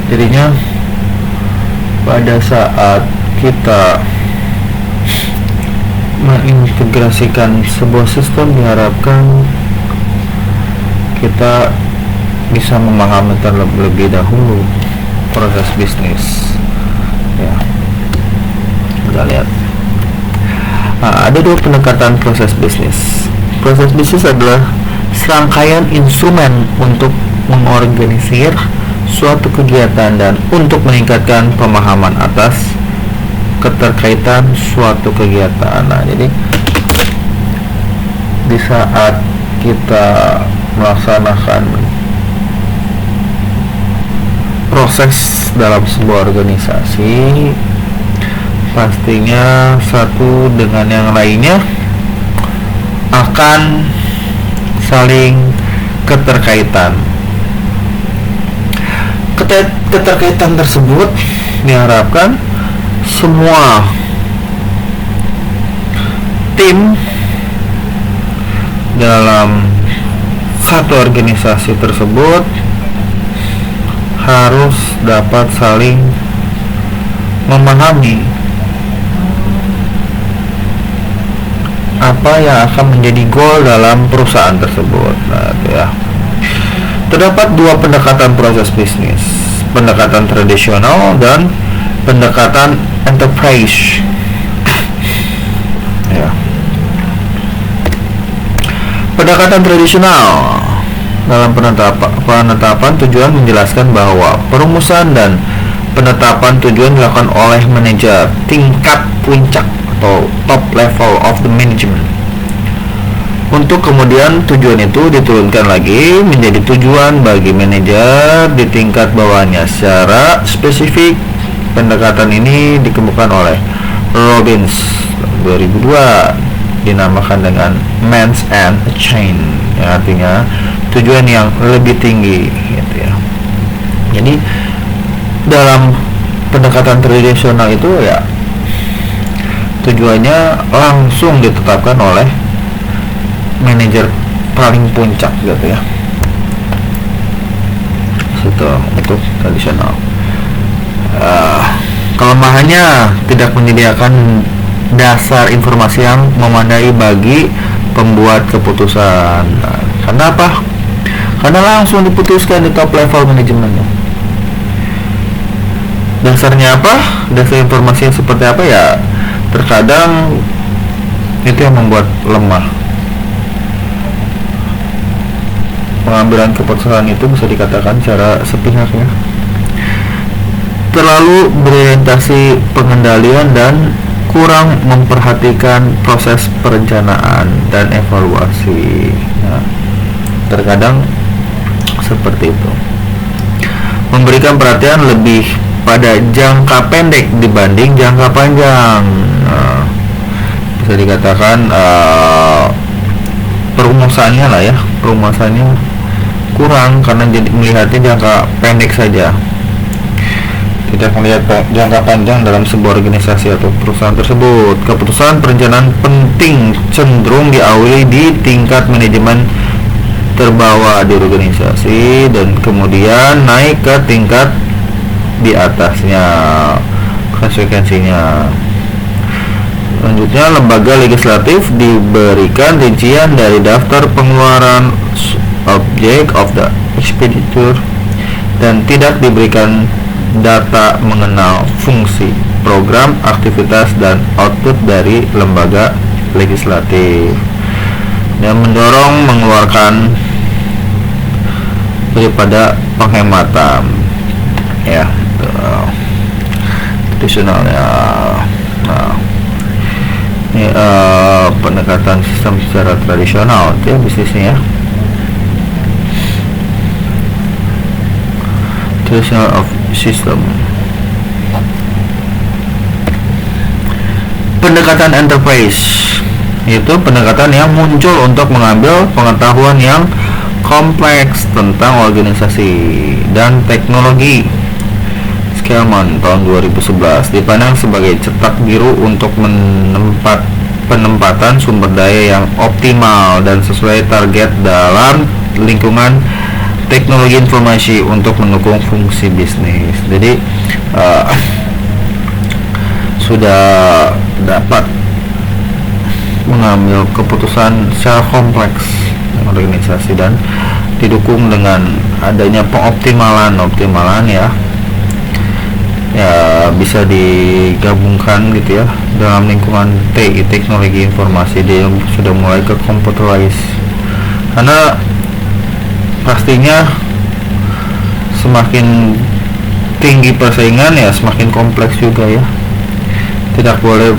Jadinya pada saat kita mengintegrasikan sebuah sistem, diharapkan kita bisa memahami terlebih dahulu proses bisnis. Ya, kita lihat. Ada dua pendekatan proses bisnis. Proses bisnis adalah serangkaian instrumen untuk mengorganisir suatu kegiatan dan untuk meningkatkan pemahaman atas keterkaitan suatu kegiatan. Nah, jadi di saat kita melaksanakan proses dalam sebuah organisasi, pastinya satu dengan yang lainnya akan saling keterkaitan. Keterkaitan tersebut diharapkan semua tim dalam satu organisasi tersebut harus dapat saling memahami apa yang akan menjadi goal dalam perusahaan tersebut. Nah, itu ya. Terdapat dua pendekatan proses bisnis, pendekatan tradisional dan pendekatan enterprise. Ya. Pendekatan tradisional dalam penetapan tujuan menjelaskan bahwa perumusan dan penetapan tujuan dilakukan oleh manajer tingkat puncak atau top level of the management. Untuk kemudian tujuan itu diturunkan lagi menjadi tujuan bagi manajer di tingkat bawahnya secara spesifik. Pendekatan ini dikemukakan oleh Robbins 2002, dinamakan dengan Means and Chain, yang artinya tujuan yang lebih tinggi, gitu ya. Jadi dalam pendekatan tradisional itu ya tujuannya langsung ditetapkan oleh manajer paling puncak, gitu ya. Itu untuk tradisional. Kelemahannya tidak menyediakan dasar informasi yang memadai bagi pembuat keputusan. Karena apa? Karena langsung diputuskan di top level manajemennya. Dasarnya apa? Dasar informasi yang seperti apa ya? Terkadang itu yang membuat lemah. Pengambilan keputusan itu bisa dikatakan secara sepihak ya. Terlalu berorientasi pengendalian dan kurang memperhatikan proses perencanaan dan evaluasi. Nah, terkadang seperti itu. Memberikan perhatian lebih pada jangka pendek dibanding jangka panjang. Nah, bisa dikatakan perumusannya lah ya, perumusannya kurang karena jadi melihatnya jangka pendek saja, tidak melihat jangka panjang dalam sebuah organisasi atau perusahaan tersebut. Keputusan perencanaan penting cenderung diawali di tingkat manajemen terbawah di organisasi dan kemudian naik ke tingkat di atasnya. Konsekuensinya, selanjutnya lembaga legislatif diberikan rincian dari daftar pengeluaran object of the expenditure dan tidak diberikan data mengenal fungsi, program, aktivitas, dan output dari lembaga legislatif, dan mendorong mengeluarkan daripada penghematan ya, tradisionalnya. Nah, ini pendekatan sistem secara tradisional itu ya bisnisnya ya. Traditional of system. Pendekatan enterprise itu pendekatan yang muncul untuk mengambil pengetahuan yang kompleks tentang organisasi dan teknologi. Scalman tahun 2011 dipandang sebagai cetak biru untuk penempatan sumber daya yang optimal dan sesuai target dalam lingkungan teknologi informasi untuk mendukung fungsi bisnis. Jadi sudah dapat mengambil keputusan secara kompleks organisasi dan didukung dengan adanya optimalan ya bisa digabungkan gitu ya dalam lingkungan TI, teknologi informasi. Dia sudah mulai ke computerized, karena pastinya semakin tinggi persaingan ya semakin kompleks juga ya. Tidak boleh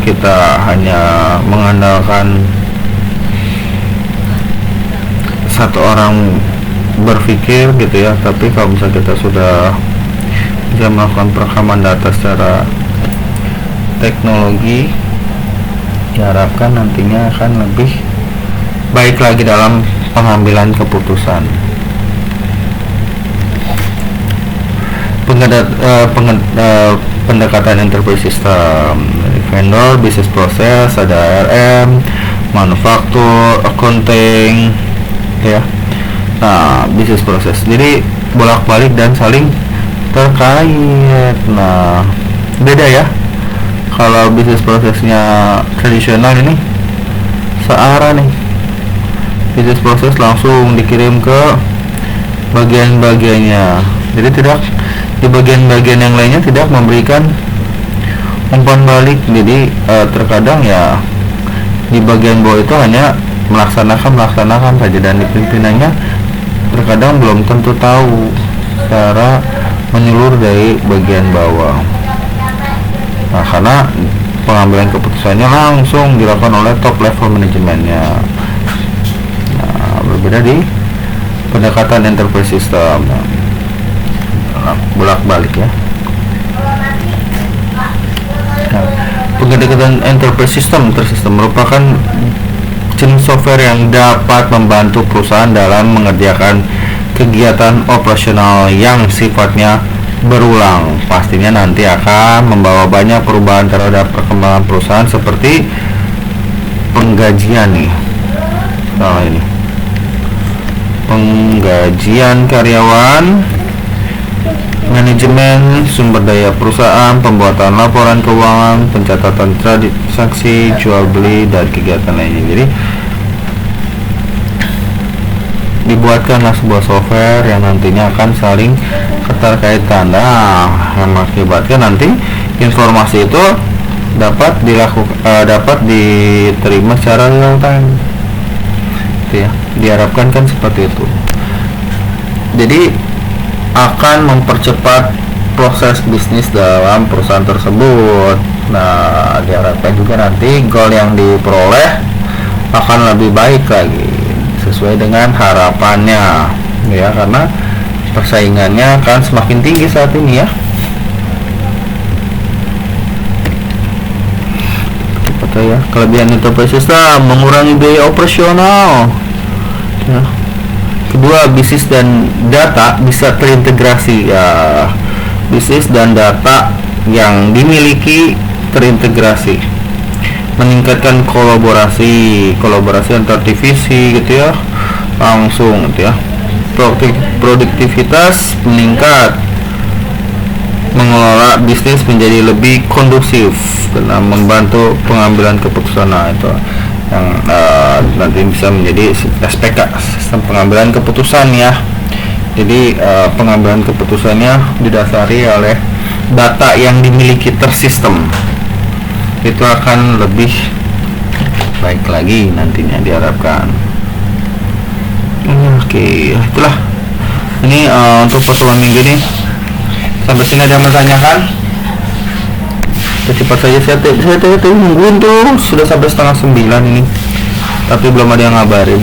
kita hanya mengandalkan satu orang berpikir gitu ya, tapi kalau misalnya kita sudah bisa melakukan perekaman data secara teknologi, diharapkan nantinya akan lebih baik lagi dalam pengambilan keputusan. Pendekatan enterprise system, vendor, business process, ada RM, manufaktur, accounting ya. Nah, business process jadi bolak-balik dan saling terkait. Nah, beda ya. Kalau bisnis prosesnya tradisional ini searah nih. Bisnis proses langsung dikirim ke bagian-bagiannya. Jadi tidak di bagian-bagian yang lainnya tidak memberikan umpan balik. Jadi terkadang ya di bagian bawah itu hanya melaksanakan saja, dan di pimpinannya terkadang belum tentu tahu cara menyeluruh dari bagian bawah. Nah, karena pengambilan keputusannya langsung dilakukan oleh top level manajemennya. Nah, berbeda di pendekatan enterprise system. Nah, bolak-balik ya. Nah, pendekatan enterprise system merupakan jenis software yang dapat membantu perusahaan dalam mengerjakan kegiatan operasional yang sifatnya berulang. Pastinya nanti akan membawa banyak perubahan terhadap perkembangan perusahaan, seperti penggajian nih. Nah, ini penggajian karyawan, manajemen sumber daya perusahaan, pembuatan laporan keuangan, pencatatan transaksi, jual beli, dan kegiatan lainnya. Jadi dibuatkanlah sebuah software yang nantinya akan saling keterkaitan. Nah, yang mengakibatkan nanti informasi itu dapat diterima secara real time. Itu ya, diharapkan kan seperti itu. Jadi akan mempercepat proses bisnis dalam perusahaan tersebut. Nah, diharapkan juga nanti goal yang diperoleh akan lebih baik lagi sesuai dengan harapannya ya, karena persaingannya akan semakin tinggi saat ini ya. Ya, kelebihan enterprise system mengurangi biaya operasional ya. Kedua, bisnis dan data bisa terintegrasi ya. Bisnis dan data yang dimiliki terintegrasi, meningkatkan kolaborasi antar divisi gitu ya, langsung gitu ya. Produktivitas meningkat, mengelola bisnis menjadi lebih kondusif dan membantu pengambilan keputusan. Nah, itu yang nanti bisa menjadi SPK, sistem pengambilan keputusan ya. Jadi pengambilan keputusannya didasari oleh data yang dimiliki tersistem. Itu akan lebih baik lagi nantinya diharapkan. Oke, itulah ini untuk pertemuan minggu ini. Sampai sini ada yang bertanyakan? Cepat saja, saya tungguin tuh, sudah sampai 8:30 ini, tapi belum ada yang ngabarin.